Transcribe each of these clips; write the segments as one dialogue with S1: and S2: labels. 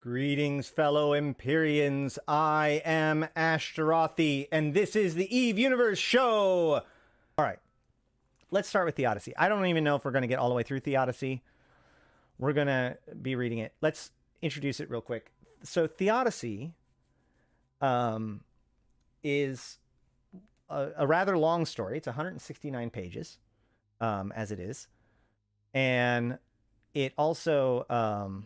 S1: Greetings, fellow Empyreans. I am Ashtarothi, and this is the Eve Universe Show. All right, let's start with Theodicy. I don't even know if we're going to get all the way through Theodicy. We're going to be reading it. Let's introduce it real quick. So Theodicy is a rather long story. It's 169 pages, as it is. And it also...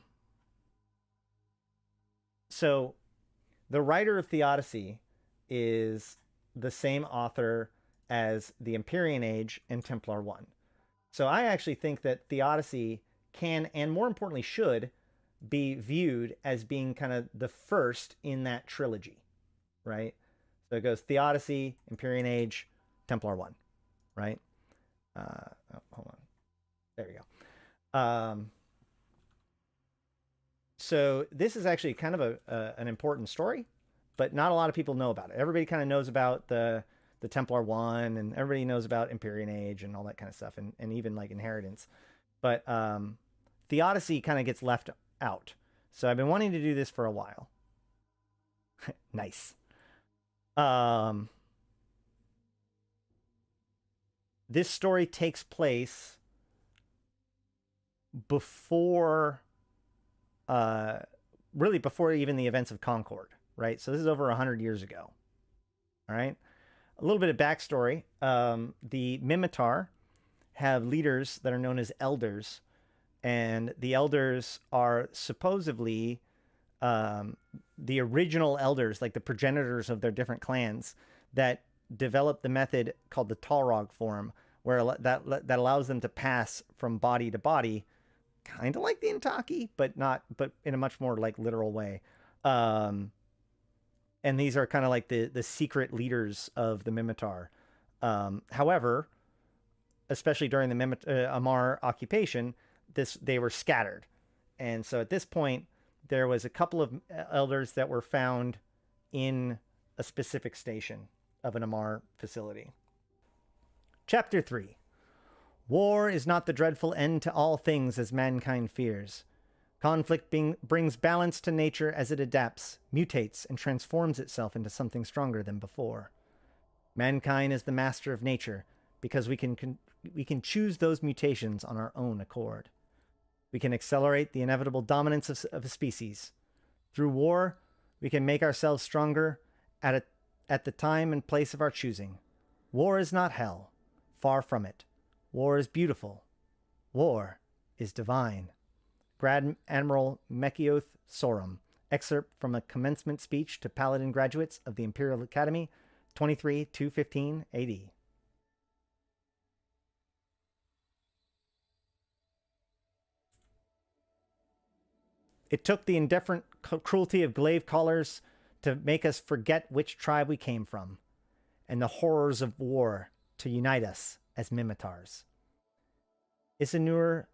S1: So the writer of Theodicy is the same author as the Empyrean Age and Templar 1. So I actually think that Theodicy can, and more importantly should, be viewed as being kind of the first in that trilogy, right? So it goes Theodicy, Empyrean Age, Templar 1, right? Hold on. There we go. So this is actually kind of an important story, but not a lot of people know about it. Everybody kind of knows about the Templar 1, and everybody knows about Empyrean Age and all that kind of stuff, and even like Inheritance. But Theodicy kind of gets left out. So I've been wanting to do this for a while. Nice. This story takes place before... really before even the events of Concord, right? So this is over 100 years ago. All right. A little bit of backstory. The Minmatar have leaders that are known as elders, and the elders are supposedly the original elders, like the progenitors of their different clans, that developed the method called the Talrog form, where that allows them to pass from body to body, kind of like the Intaki, but in a much more like literal way. And these are kind of like the secret leaders of the Minmatar. However, especially during the Amar occupation, they were scattered. And so at this point, there was a couple of elders that were found in a specific station of an Amar facility. Chapter 3. War is not the dreadful end to all things as mankind fears. Conflict brings balance to nature as it adapts, mutates, and transforms itself into something stronger than before. Mankind is the master of nature because we can choose those mutations on our own accord. We can accelerate the inevitable dominance of a species. Through war, we can make ourselves stronger at the time and place of our choosing. War is not hell. Far from it. War is beautiful. War is divine. Grand Admiral Mekioth Sorum. Excerpt from a commencement speech to Paladin graduates of the Imperial Academy, 23-215 AD. It took the indifferent cruelty of glaive callers to make us forget which tribe we came from, and the horrors of war to unite us as Minmatars. Isanur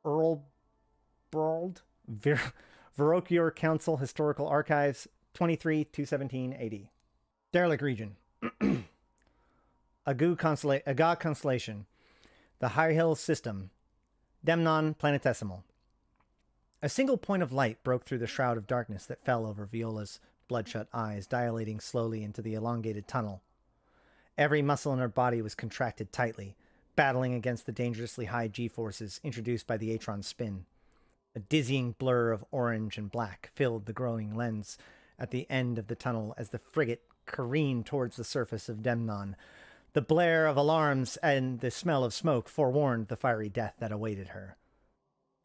S1: Earl Brauld, Verocure Council Historical Archives, 23-217 AD. Derelict Region. Aga Constellation. The High Hill System. Demnon Planetesimal. A single point of light broke through the shroud of darkness that fell over Viola's bloodshot eyes, dilating slowly into the elongated tunnel. Every muscle in her body was contracted tightly, battling against the dangerously high G-forces introduced by the Atron's spin. A dizzying blur of orange and black filled the growing lens at the end of the tunnel as the frigate careened towards the surface of Demnon. The blare of alarms and the smell of smoke forewarned the fiery death that awaited her.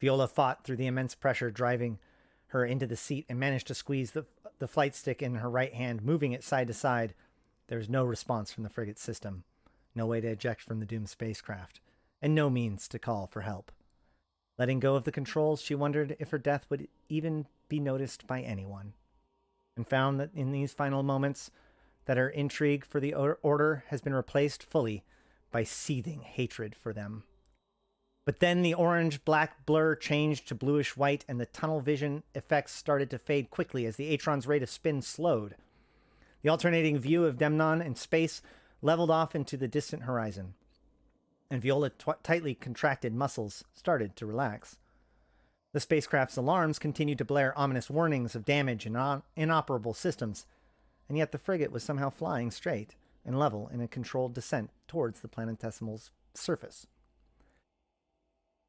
S1: Viola fought through the immense pressure, driving her into the seat, and managed to squeeze the flight stick in her right hand, moving it side to side. There was no response from the frigate system. No way to eject from the doomed spacecraft, and no means to call for help. Letting go of the controls, she wondered if her death would even be noticed by anyone, and found that in these final moments that her intrigue for the Order has been replaced fully by seething hatred for them. But then the orange-black blur changed to bluish-white, and the tunnel vision effects started to fade quickly as the Atron's rate of spin slowed. The alternating view of Demnon in space leveled off into the distant horizon, and Viola's tightly contracted muscles started to relax. The spacecraft's alarms continued to blare ominous warnings of damage and inoperable systems, and yet the frigate was somehow flying straight and level in a controlled descent towards the planetesimal's surface.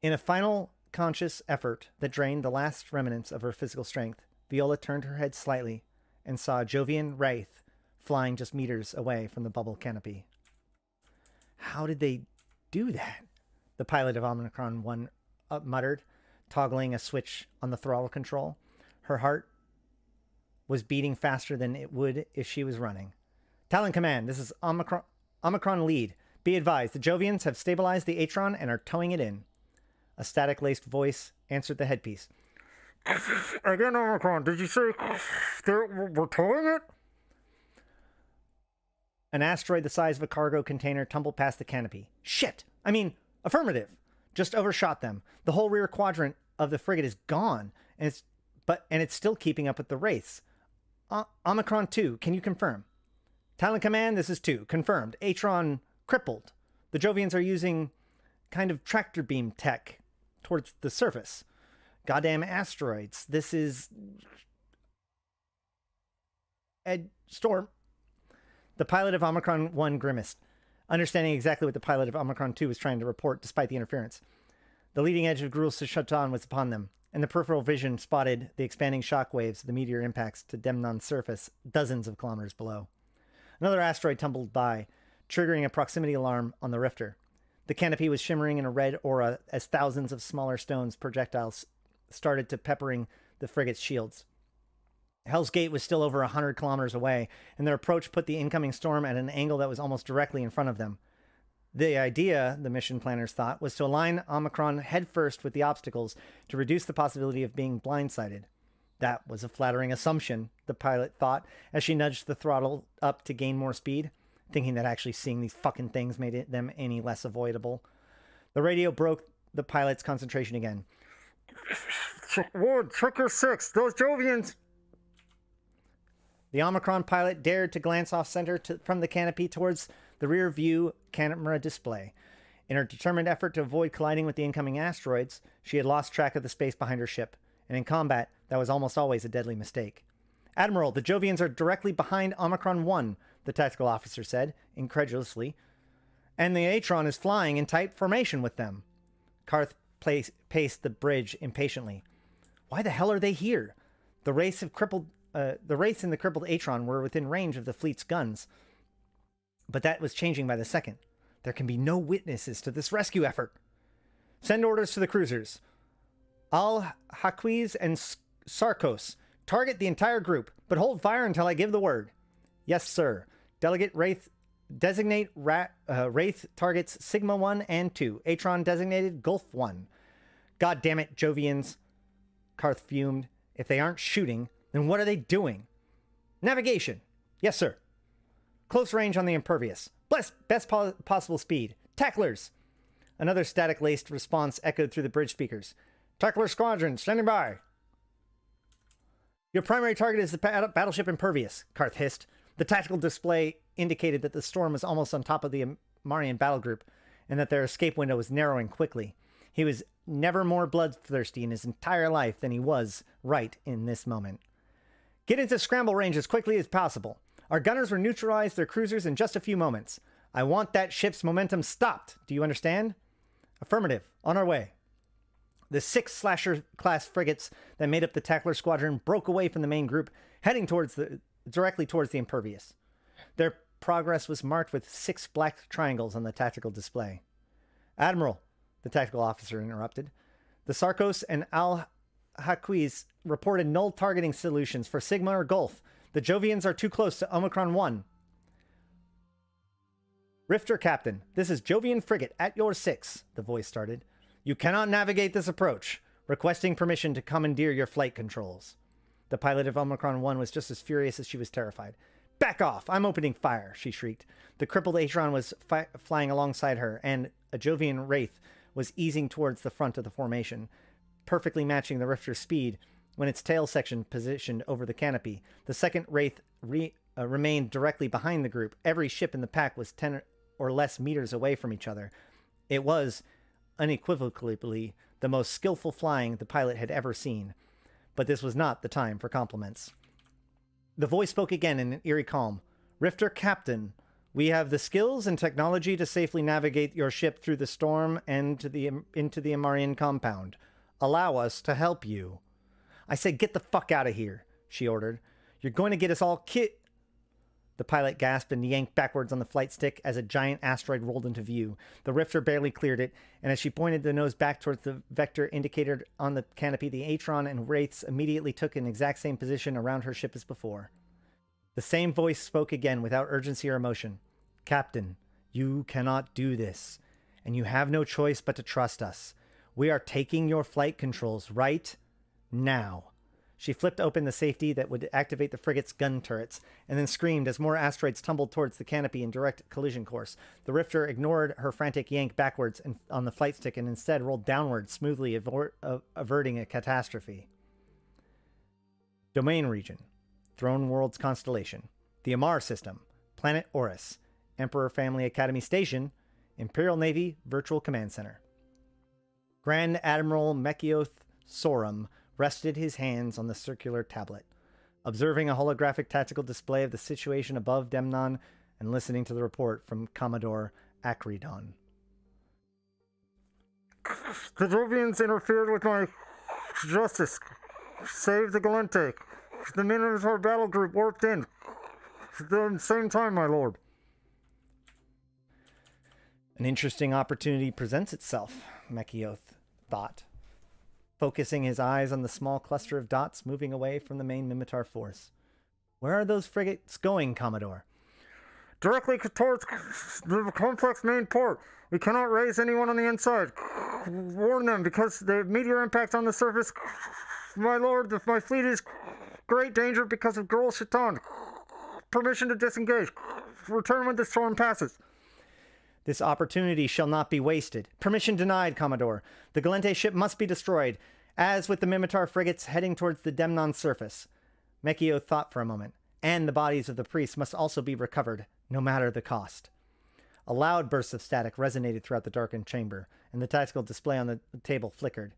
S1: In a final conscious effort that drained the last remnants of her physical strength, Viola turned her head slightly and saw a Jovian wraith flying just meters away from the bubble canopy. How did they do that? The pilot of Omicron 1 muttered, toggling a switch on the throttle control. Her heart was beating faster than it would if she was running. Talon Command, this is Omicron lead. Be advised, the Jovians have stabilized the Atron and are towing it in. A static-laced voice answered the headpiece. Again, Omicron, did you say we're towing it? An asteroid the size of a cargo container tumbled past the canopy. Shit! I mean, affirmative. Just overshot them. The whole rear quadrant of the frigate is gone, and it's still keeping up with the wraiths. Omicron 2, can you confirm? Talon Command, this is 2. Confirmed. Atron crippled. The Jovians are using kind of tractor beam tech towards the surface. Goddamn asteroids. This is... Storm. The pilot of Omicron 1 grimaced, understanding exactly what the pilot of Omicron 2 was trying to report despite the interference. The leading edge of Gruul-Shatan was upon them, and the peripheral vision spotted the expanding shock waves of the meteor impacts to Demnon's surface dozens of kilometers below. Another asteroid tumbled by, triggering a proximity alarm on the Rifter. The canopy was shimmering in a red aura as thousands of smaller stones projectiles started to peppering the frigate's shields. Hell's Gate was still over 100 kilometers away, and their approach put the incoming storm at an angle that was almost directly in front of them. The idea, the mission planners thought, was to align Omicron headfirst with the obstacles to reduce the possibility of being blindsided. That was a flattering assumption, the pilot thought, as she nudged the throttle up to gain more speed, thinking that actually seeing these fucking things made them any less avoidable. The radio broke the pilot's concentration again. Checker 6, those Jovians... The Omicron pilot dared to glance off-center from the canopy towards the rear view camera display. In her determined effort to avoid colliding with the incoming asteroids, she had lost track of the space behind her ship, and in combat, that was almost always a deadly mistake. Admiral, the Jovians are directly behind Omicron 1, the tactical officer said, incredulously, and the Atron is flying in tight formation with them. Karth paced the bridge impatiently. Why the hell are they here? The wraiths in the crippled Atron were within range of the fleet's guns, but that was changing by the second. There can be no witnesses to this rescue effort. Send orders to the cruisers. Al-Haquiz and Sarkos. Target the entire group, but hold fire until I give the word. Yes, sir. Delegate Wraith. Designate Wraith targets Sigma 1 and 2. Atron designated Gulf 1. God damn it, Jovians. Karth fumed. If they aren't shooting, then what are they doing? Navigation. Yes, sir. Close range on the impervious. Best possible speed. Tacklers. Another static-laced response echoed through the bridge speakers. Tackler Squadron, standing by. Your primary target is the battleship Impervious, Karth hissed. The tactical display indicated that the storm was almost on top of the Marian battle group, and that their escape window was narrowing quickly. He was never more bloodthirsty in his entire life than he was right in this moment. Get into scramble range as quickly as possible. Our gunners will neutralize their cruisers in just a few moments. I want that ship's momentum stopped. Do you understand? Affirmative. On our way. The 6 Slasher-class frigates that made up the Tackler Squadron broke away from the main group, heading directly towards the Impervious. Their progress was marked with 6 black triangles on the tactical display. Admiral, the tactical officer interrupted. The Sarkos and Al-Haquiz reported null targeting solutions for Sigma or Gulf. The Jovians are too close to Omicron 1. Rifter Captain, this is Jovian Frigate at your 6, the voice started. You cannot navigate this approach. Requesting permission to commandeer your flight controls. The pilot of Omicron 1 was just as furious as she was terrified. Back off! I'm opening fire, she shrieked. The crippled Atron was flying alongside her, and a Jovian Wraith was easing towards the front of the formation, perfectly matching the Rifter's speed when its tail section positioned over the canopy. The second Wraith remained directly behind the group. Every ship in the pack was 10 or less meters away from each other. It was unequivocally the most skillful flying the pilot had ever seen. But this was not the time for compliments. The voice spoke again in an eerie calm. Rifter Captain, we have the skills and technology to safely navigate your ship through the storm and into the Amarian compound. Allow us to help you. I said, get the fuck out of here, she ordered. You're going to get us all The pilot gasped and yanked backwards on the flight stick as a giant asteroid rolled into view. The Rifter barely cleared it, and as she pointed the nose back towards the vector indicator on the canopy, the Atron and Wraiths immediately took an exact same position around her ship as before. The same voice spoke again without urgency or emotion. Captain, you cannot do this, and you have no choice but to trust us. We are taking your flight controls right now. She flipped open the safety that would activate the frigate's gun turrets, and then screamed as more asteroids tumbled towards the canopy in direct collision course. The Rifter ignored her frantic yank backwards on the flight stick and instead rolled downward, smoothly averting a catastrophe. Domain region. Throne World's constellation. The Amar system. Planet Oris. Emperor Family Academy Station. Imperial Navy Virtual Command Center. Grand Admiral Mekioth Sorum rested his hands on the circular tablet, observing a holographic tactical display of the situation above Demnon and listening to the report from Commodore Akrydon. The Jovians interfered with my justice. Saved the Gallente. The Minotaur battle group warped in. At the same time, my lord. An interesting opportunity presents itself, Mekioth thought, focusing his eyes on the small cluster of dots moving away from the main Mimitar force. Where are those frigates going, Commodore? Directly towards the complex main port. We cannot raise anyone on the inside. Warn them, because the meteor impact on the surface. My lord, my fleet is great danger because of Girl Shaitan. Permission to disengage. Return when the storm passes. This opportunity shall not be wasted. Permission denied, Commodore. The Gallente ship must be destroyed, as with the Mimitar frigates heading towards the Demnon surface. Mekioth thought for a moment. And the bodies of the priests must also be recovered, no matter the cost. A loud burst of static resonated throughout the darkened chamber, and the tactical display on the table flickered.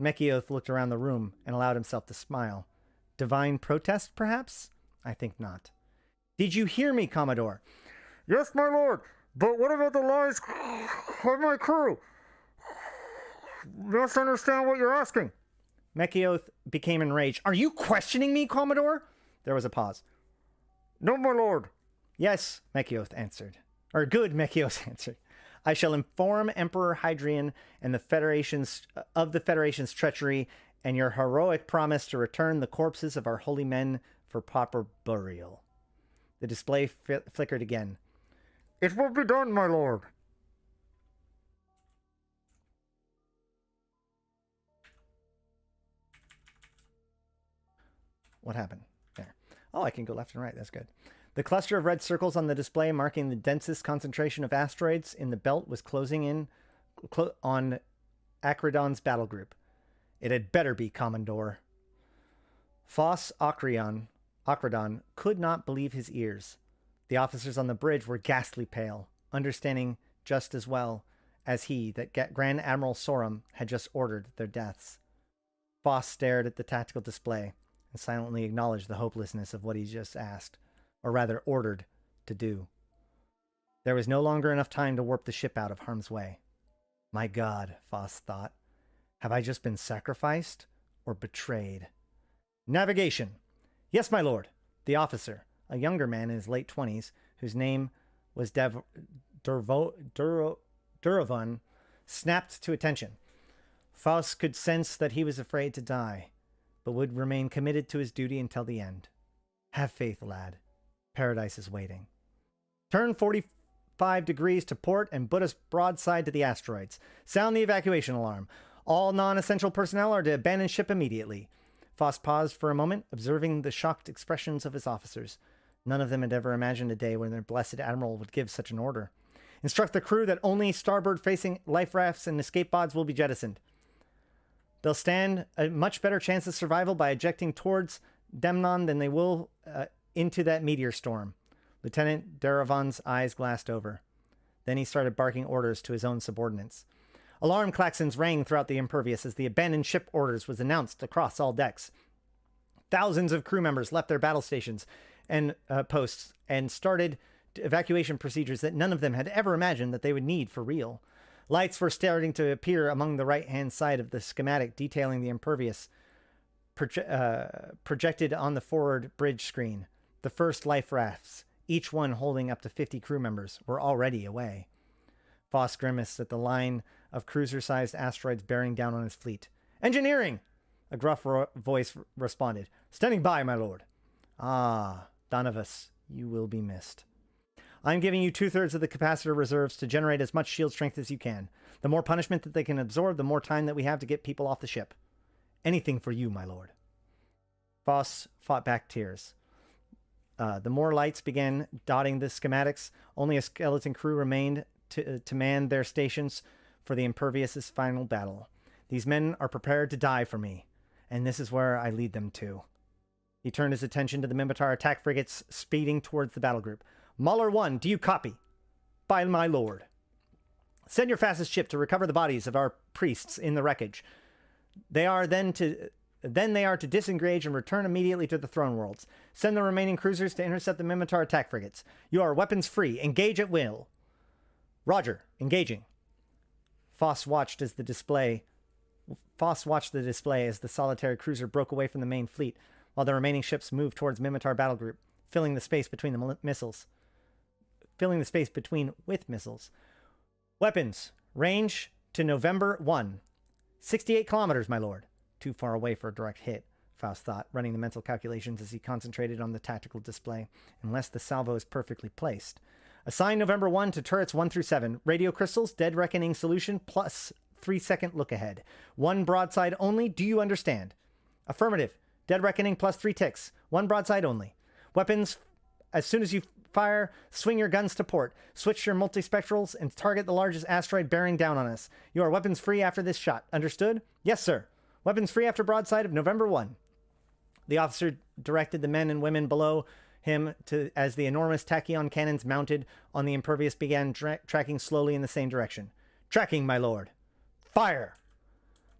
S1: Mekioth looked around the room and allowed himself to smile. Divine protest, perhaps? I think not. Did you hear me, Commodore? Yes, my lord. But what about the lives of my crew? You must understand what you're asking. Mekioth became enraged. Are you questioning me, Commodore? There was a pause. No, my lord. Yes, Mekioth answered. Or good, Mekioth answered. I shall inform Emperor Hadrian and the Federation's treachery and your heroic promise to return the corpses of our holy men for proper burial. The display flickered again. It will be done, my lord. What happened? There. Oh, I can go left and right. That's good. The cluster of red circles on the display marking the densest concentration of asteroids in the belt was closing in on Akrydon's battle group. It had better be, Commodore. Foss Akrydon could not believe his ears. The officers on the bridge were ghastly pale, understanding just as well as he that Grand Admiral Sorum had just ordered their deaths. Foss stared at the tactical display and silently acknowledged the hopelessness of what he just asked, or rather ordered, to do. There was no longer enough time to warp the ship out of harm's way. My God, Foss thought, have I just been sacrificed or betrayed? Navigation. Yes, my lord. The officer, a younger man in his late 20s, whose name was Duravan, snapped to attention. Faust could sense that he was afraid to die, but would remain committed to his duty until the end. Have faith, lad. Paradise is waiting. Turn 45 degrees to port and put us broadside to the asteroids. Sound the evacuation alarm. All non-essential personnel are to abandon ship immediately. Faust paused for a moment, observing the shocked expressions of his officers. None of them had ever imagined a day when their blessed admiral would give such an order. Instruct the crew that only starboard-facing life rafts and escape pods will be jettisoned. They'll stand a much better chance of survival by ejecting towards Demnon than they will into that meteor storm. Lieutenant Duravan's eyes glassed over. Then he started barking orders to his own subordinates. Alarm klaxons rang throughout the Impervious as the abandoned ship orders was announced across all decks. Thousands of crew members left their battle stations and posts and started evacuation procedures that none of them had ever imagined that they would need for real. Lights were starting to appear among the right-hand side of the schematic detailing the Impervious, projected on the forward bridge screen. The first life rafts, each one holding up to 50 crew members, were already away. Foss grimaced at the line of cruiser-sized asteroids bearing down on his fleet. "Engineering!" A gruff voice responded. "Standing by, my lord." "Ah, Donovus, you will be missed. I'm giving you 2/3 of the capacitor reserves to generate as much shield strength as you can. The more punishment that they can absorb, the more time that we have to get people off the ship. Anything for you, my lord." Foss fought back tears. The more lights began dotting the schematics. Only a skeleton crew remained to man their stations for the Impervious's final battle. "These men are prepared to die for me, and this is where I lead them to." He turned his attention to the Mimitar attack frigates speeding towards the battle group. "Mauler 1, do you copy?" "By my lord." "Send your fastest ship to recover the bodies of our priests in the wreckage. They are to disengage and return immediately to the throne worlds. Send the remaining cruisers to intercept the Mimitar attack frigates. You are weapons free. Engage at will." "Roger, engaging." Foss watched the display as the solitary cruiser broke away from the main fleet, while the remaining ships moved towards Mimitar battle group, filling the space between with missiles. "Weapons. Range to November 1. 68 kilometers, my lord." Too far away for a direct hit, Faust thought, running the mental calculations as he concentrated on the tactical display, unless the salvo is perfectly placed. "Assign November 1 to turrets 1 through 7. Radio crystals, dead reckoning solution, plus 3-second look ahead. 1 broadside only. Do you understand?" "Affirmative. Dead reckoning plus 3 ticks. 1 broadside only. Weapons, as soon as you fire, swing your guns to port. Switch your multispectrals and target the largest asteroid bearing down on us. You are weapons free after this shot. Understood?" "Yes, sir. Weapons free after broadside of November 1. The officer directed the men and women below him as the enormous tachyon cannons mounted on the Impervious began tracking slowly in the same direction. "Tracking, my lord." "Fire!"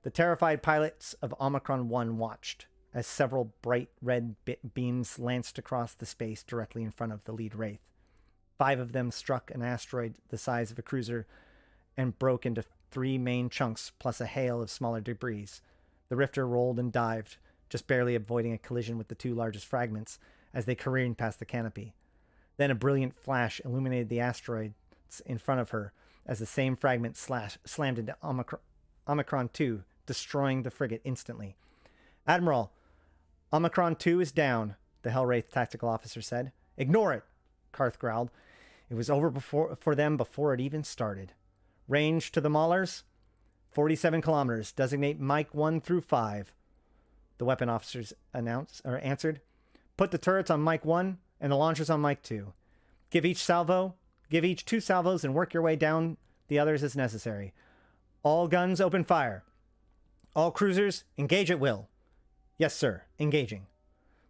S1: The terrified pilots of Omicron 1 watched as several bright red beams lanced across the space directly in front of the lead Wraith. 5 of them struck an asteroid the size of a cruiser and broke into 3 main chunks plus a hail of smaller debris. The Rifter rolled and dived, just barely avoiding a collision with the 2 largest fragments as they careened past the canopy. Then a brilliant flash illuminated the asteroids in front of her as the same fragment slammed into Omicron 2, destroying the frigate instantly. "Admiral, Omicron 2 is down," the Hellwraith tactical officer said. "Ignore it," Karth growled. "It was over for them before it even started. Range to the Maulers? 47 kilometers. Designate Mike 1 through 5. The weapon officers answered. "Put the turrets on Mike 1 and the launchers on Mike 2. Give each 2 salvos and work your way down the others as necessary. All guns open fire. All cruisers engage at will." "Yes, sir. Engaging."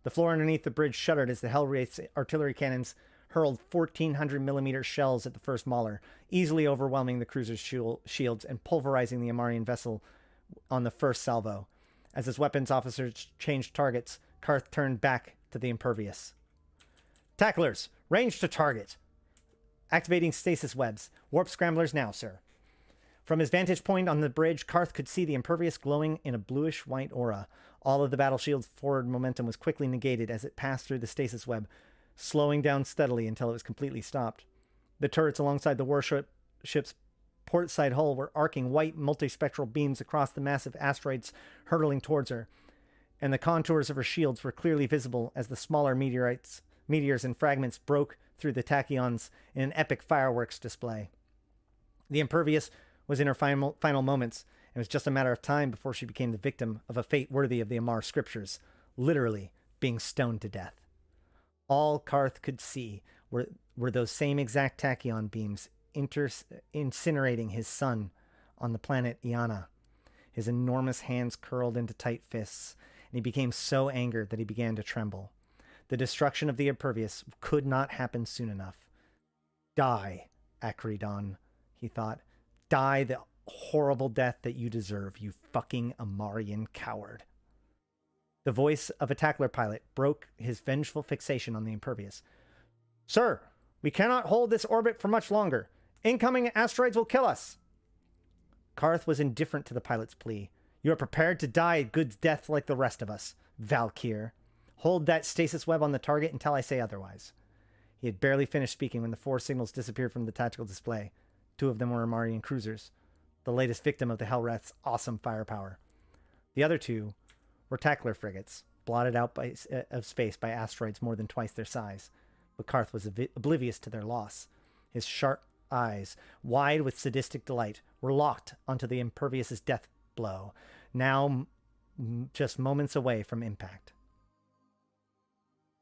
S1: The floor underneath the bridge shuddered as the Hellwraith's artillery cannons hurled 1,400mm shells at the first Mauler, easily overwhelming the cruiser's shields and pulverizing the Amarian vessel on the first salvo. As his weapons officers changed targets, Karth turned back to the Impervious. "Tacklers, range to target. Activating stasis webs. Warp scramblers now, sir." From his vantage point on the bridge, Karth could see the Impervious glowing in a bluish-white aura. All of the battle shield's forward momentum was quickly negated as it passed through the stasis web, slowing down steadily until it was completely stopped. The turrets alongside the warship's portside hull were arcing white multispectral beams across the massive asteroids hurtling towards her, and the contours of her shields were clearly visible as the smaller meteors and fragments broke through the tachyons in an epic fireworks display. The Impervious was in her final moments, and it was just a matter of time before she became the victim of a fate worthy of the Amar scriptures, literally being stoned to death. All Karth could see were those same exact tachyon beams incinerating his son on the planet Iana. His enormous hands curled into tight fists, and he became so angered that he began to tremble. The destruction of the Impervious could not happen soon enough. "Die, Akridon," he thought. "Die the horrible death that you deserve, you fucking Amarian coward. The voice of a tackler pilot broke his vengeful fixation on the impervious. Sir, we cannot hold this orbit for much longer. Incoming asteroids will kill us. Karth was indifferent to the pilot's plea. You are prepared to die a good death like the rest of us, Valkyr. Hold that stasis web on the target until I say otherwise. He had barely finished speaking when the 4 signals disappeared from the tactical display. 2 of them were Amarian cruisers, the latest victim of the Hellrath's awesome firepower. The other 2 were tackler frigates, blotted out of space by asteroids more than twice their size. But Karth was oblivious to their loss. His sharp eyes, wide with sadistic delight, were locked onto the Impervious's death blow, now just moments away from impact.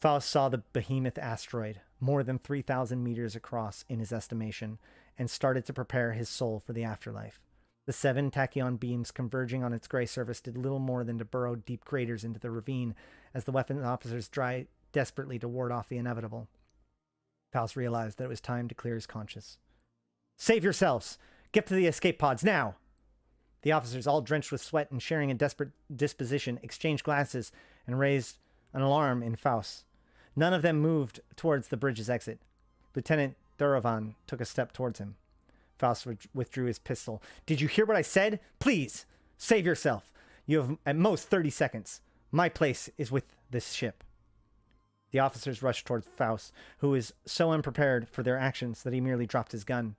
S1: Faust saw the behemoth asteroid, more than 3,000 meters across in his estimation, and started to prepare his soul for the afterlife. The 7 tachyon beams converging on its gray surface did little more than to burrow deep craters into the ravine as the weapons officers tried desperately to ward off the inevitable. Faust realized that it was time to clear his conscience. Save yourselves! Get to the escape pods, now! The officers, all drenched with sweat and sharing a desperate disposition, exchanged glances and raised an alarm in Faust. None of them moved towards the bridge's exit. Lieutenant Duravan took a step towards him. Faust withdrew his pistol. Did you hear what I said? Please, save yourself. You have at most 30 seconds. My place is with this ship. The officers rushed towards Faust, who was so unprepared for their actions that he merely dropped his gun.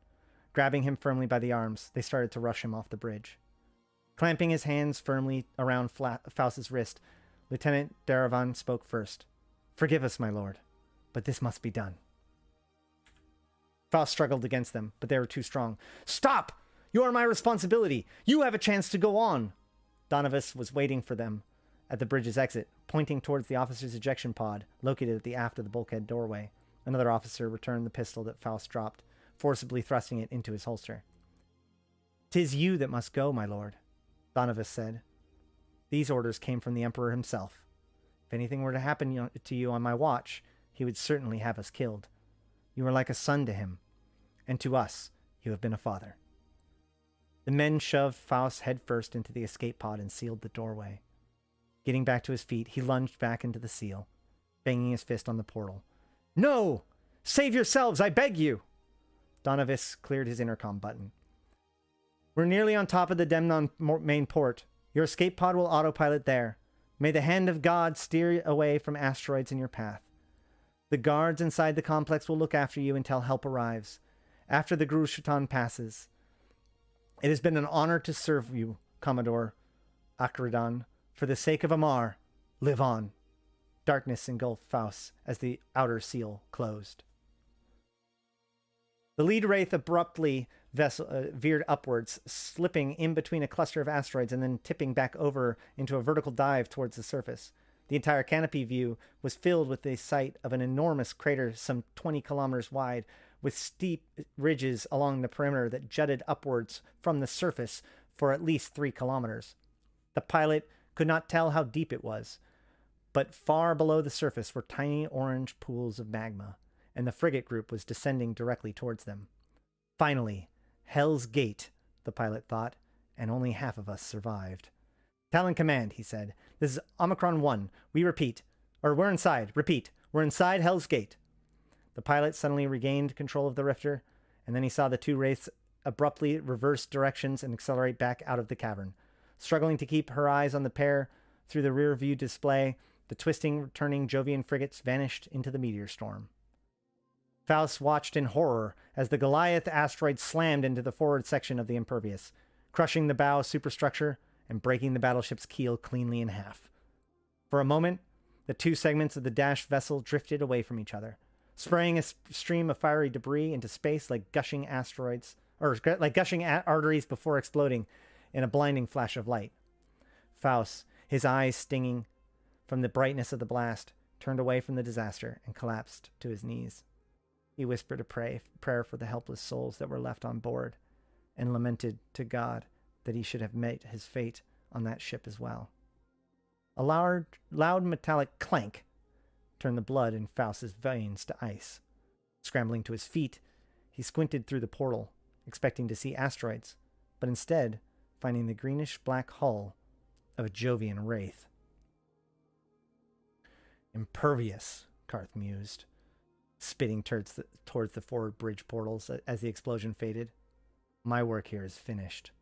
S1: Grabbing him firmly by the arms, they started to rush him off the bridge. Clamping his hands firmly around Faust's wrist, Lieutenant Duravan spoke first. Forgive us, my lord, but this must be done. Faust struggled against them, but they were too strong. Stop! You are my responsibility. You have a chance to go on. Donovus was waiting for them at the bridge's exit, pointing towards the officer's ejection pod, located at the aft of the bulkhead doorway. Another officer returned the pistol that Faust dropped, forcibly thrusting it into his holster. 'Tis you that must go, my lord, Donovus said. These orders came from the Emperor himself. If anything were to happen to you on my watch, he would certainly have us killed. You are like a son to him, and to us you have been a father. The men shoved Faust headfirst into the escape pod and sealed the doorway. Getting back to his feet, he lunged back into the seal, banging his fist on the portal. No! Save yourselves, I beg you! Donovus cleared his intercom button. We're nearly on top of the Demnon main port. Your escape pod will autopilot there. May the hand of God steer away from asteroids in your path. The guards inside the complex will look after you until help arrives. After the Quzxpon passes. It has been an honor to serve you, Commodore Akridan. For the sake of Amar, live on. Darkness engulfed Faust as the outer seal closed. The lead wraith abruptly veered upwards, slipping in between a cluster of asteroids and then tipping back over into a vertical dive towards the surface. The entire canopy view was filled with the sight of an enormous crater some 20 kilometers wide, with steep ridges along the perimeter that jutted upwards from the surface for at least 3 kilometers. The pilot could not tell how deep it was, but far below the surface were tiny orange pools of magma, and the frigate group was descending directly towards them. Finally, Hell's Gate, the pilot thought, and only half of us survived. Talon Command, he said. This is Omicron 1. We're inside. Repeat. We're inside Hell's Gate. The pilot suddenly regained control of the Rifter, and then he saw the 2 wraiths abruptly reverse directions and accelerate back out of the cavern. Struggling to keep her eyes on the pair through the rear view display, the twisting, turning Jovian frigates vanished into the meteor storm. Faust watched in horror as the Goliath asteroid slammed into the forward section of the Impervious, crushing the bow superstructure and breaking the battleship's keel cleanly in half. For a moment, the 2 segments of the dashed vessel drifted away from each other, spraying a stream of fiery debris into space like gushing arteries before exploding in a blinding flash of light. Faust, his eyes stinging from the brightness of the blast, turned away from the disaster and collapsed to his knees. He whispered a prayer for the helpless souls that were left on board, and lamented to God that he should have met his fate on that ship as well. A loud metallic clank turned the blood in Faust's veins to ice. Scrambling to his feet, he squinted through the portal, expecting to see asteroids, but instead finding the greenish-black hull of a Jovian wraith. Impervious, Karth mused, spitting towards the forward bridge portals as the explosion faded. My work here is finished.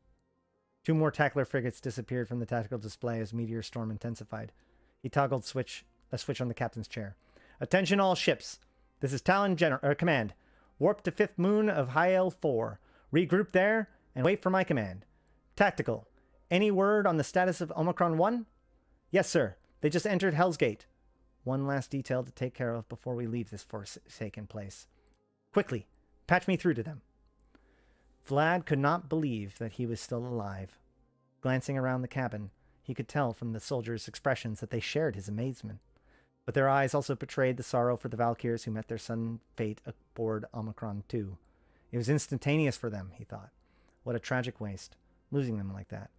S1: 2 more tackler frigates disappeared from the tactical display as meteor storm intensified. He toggled a switch on the captain's chair. Attention all ships. This is Talon Command. Warp to 5th moon of Hyel 4. Regroup there and wait for my command. Tactical. Any word on the status of Omicron 1? Yes, sir. They just entered Hell's Gate. One last detail to take care of before we leave this forsaken place. Quickly, patch me through to them. Vlad could not believe that he was still alive. Glancing around the cabin, he could tell from the soldiers' expressions that they shared his amazement. But their eyes also betrayed the sorrow for the Valkyrs who met their sudden fate aboard Omicron 2. It was instantaneous for them, he thought. What a tragic waste, losing them like that.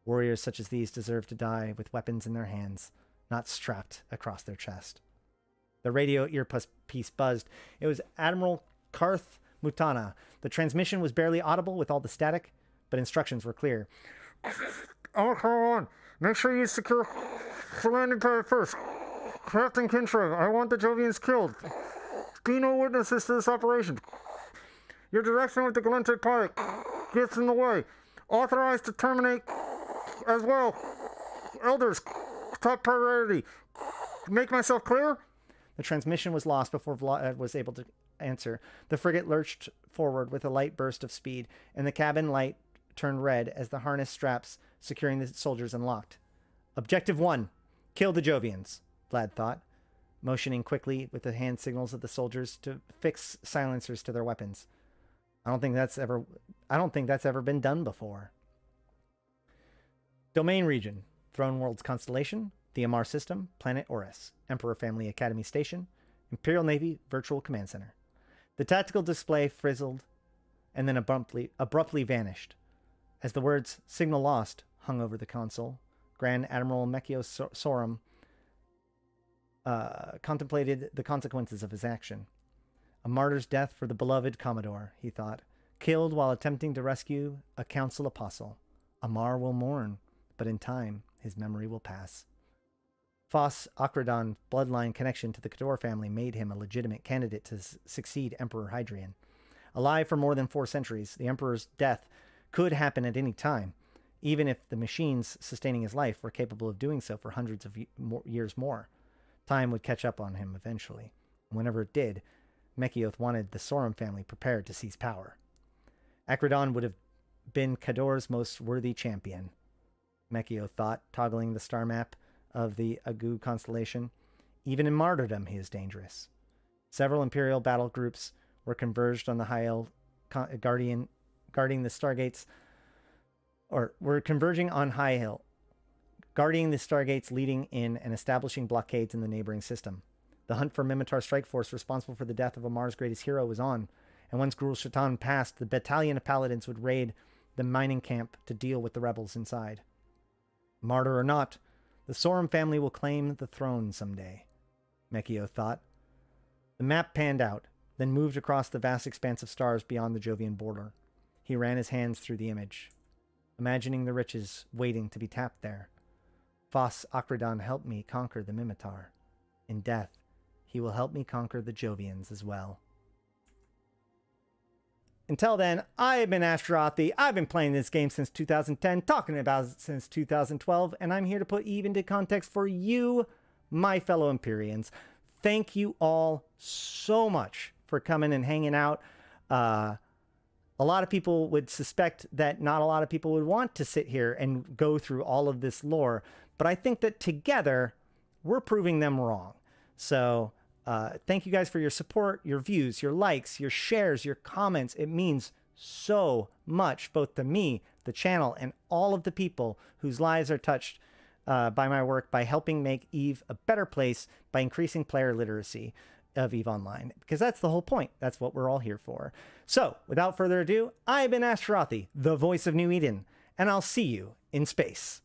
S1: Warriors such as these deserve to die with weapons in their hands, not strapped across their chest. The radio earpiece buzzed. It was Admiral Karth Mutana. The transmission was barely audible with all the static, but instructions were clear.
S2: Omicron 1, make sure you secure the landing pad first. Captain Kintrag, I want the Jovians killed. Be no witnesses to this operation. Your direction with the Gallente pilot gets in the way. Authorized to terminate as well. Elders, top priority. Make myself clear?
S1: The transmission was lost before Vlad was able to answer. The frigate lurched forward with a light burst of speed, and the cabin light turned red as the harness straps securing the soldiers unlocked. Objective 1. Kill the Jovians, Vlad thought, motioning quickly with the hand signals of the soldiers to fix silencers to their weapons. I don't think that's ever been done before. Domain region. Throne World's constellation, the Amar system, planet Oris, Emperor Family Academy Station, Imperial Navy Virtual Command Center. The tactical display frizzled and then abruptly vanished. As the words "Signal Lost" hung over the console, Grand Admiral Mekio Sorum contemplated the consequences of his action. A martyr's death for the beloved Commodore, he thought, killed while attempting to rescue a council apostle. Amar will mourn, but in time his memory will pass. Foss Akradon's bloodline connection to the Khador family made him a legitimate candidate to succeed Emperor Hadrian. Alive for more than 4 centuries, the Emperor's death could happen at any time, even if the machines sustaining his life were capable of doing so for hundreds of years more. Time would catch up on him eventually. Whenever it did, Mekioth wanted the Sorum family prepared to seize power. Akradon would have been Khador's most worthy champion, Mekio thought, toggling the star map of the Agu constellation. Even in martyrdom, he is dangerous. Several Imperial battle groups were converged on the Hyel guarding the Stargates, or were converging on Hyel, guarding the Stargates, leading in and establishing blockades in the neighboring system. The hunt for Mimitar strike force responsible for the death of Amar's greatest hero was on, and once Grul Shatan passed, the battalion of paladins would raid the mining camp to deal with the rebels inside. Martyr or not, the Sorum family will claim the throne someday, Mekio thought. The map panned out, then moved across the vast expanse of stars beyond the Jovian border. He ran his hands through the image, imagining the riches waiting to be tapped there. Foss Akradon helped me conquer the Mimitar. In death, he will help me conquer the Jovians as well. Until then, I have been Ashtarothi. I've been playing this game since 2010, talking about it since 2012, and I'm here to put Eve into context for you, my fellow Empyreans. Thank you all so much for coming and hanging out. A lot of people would suspect that not a lot of people would want to sit here and go through all of this lore, but I think that together, we're proving them wrong. So thank you guys for your support, your views, your likes, your shares, your comments. It means so much, both to me, the channel, and all of the people whose lives are touched by my work, by helping make EVE a better place, by increasing player literacy of EVE Online, because that's the whole point. That's what we're all here for. So, without further ado, I've been Ashtarothi, the voice of New Eden, and I'll see you in space.